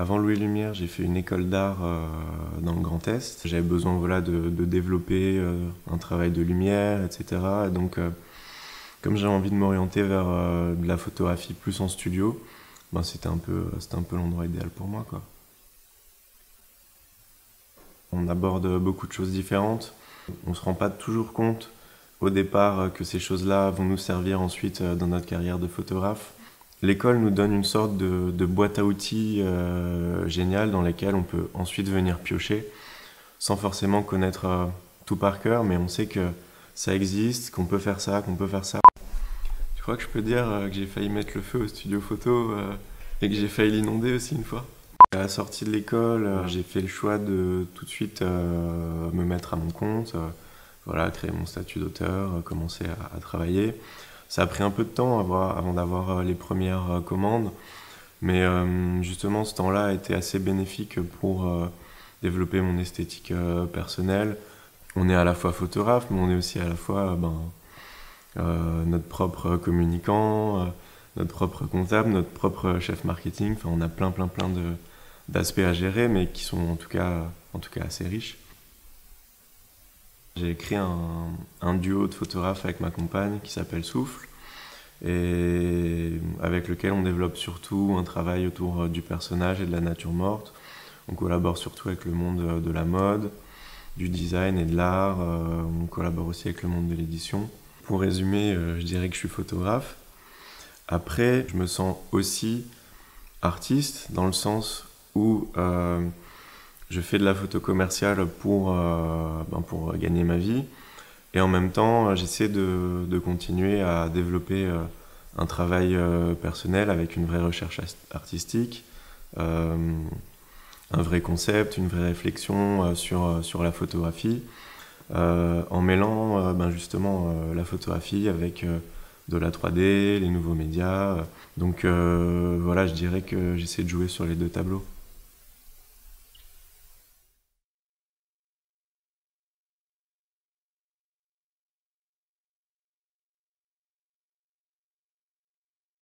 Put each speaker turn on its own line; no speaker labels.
Avant Louis Lumière, j'ai fait une école d'art dans le Grand Est. J'avais besoin de développer un travail de lumière, etc. Et donc, comme j'avais envie de m'orienter vers de la photographie plus en studio, ben, c'était un peu l'endroit idéal pour moi, quoi. On aborde beaucoup de choses différentes. On ne se rend pas toujours compte au départ que ces choses-là vont nous servir ensuite dans notre carrière de photographe. L'école nous donne une sorte de boîte à outils géniale dans laquelle on peut ensuite venir piocher sans forcément connaître tout par cœur, mais on sait que ça existe, qu'on peut faire ça, qu'on peut faire ça. Je crois que je peux dire que j'ai failli mettre le feu au studio photo et que j'ai failli l'inonder aussi une fois. À la sortie de l'école, j'ai fait le choix de tout de suite me mettre à mon compte, voilà, créer mon statut d'auteur, commencer à travailler. Ça a pris un peu de temps avant d'avoir les premières commandes, mais justement ce temps-là a été assez bénéfique pour développer mon esthétique personnelle. On est à la fois photographe, mais on est aussi à la fois notre propre communicant, notre propre comptable, notre propre chef marketing. Enfin, on a plein d'aspects à gérer, mais qui sont en tout cas assez riches. J'ai écrit un duo de photographes avec ma compagne qui s'appelle Souffle, et avec lequel on développe surtout un travail autour du personnage et de la nature morte. On collabore surtout avec le monde de la mode, du design et de l'art. On collabore aussi avec le monde de l'édition. Pour résumer, je dirais que je suis photographe. Après, je me sens aussi artiste, dans le sens où je fais de la photo commerciale pour gagner ma vie. Et en même temps, j'essaie de continuer à développer un travail personnel avec une vraie recherche artistique, un vrai concept, une vraie réflexion sur la photographie, en mêlant justement la photographie avec de la 3D, les nouveaux médias. Donc voilà, je dirais que j'essaie de jouer sur les deux tableaux.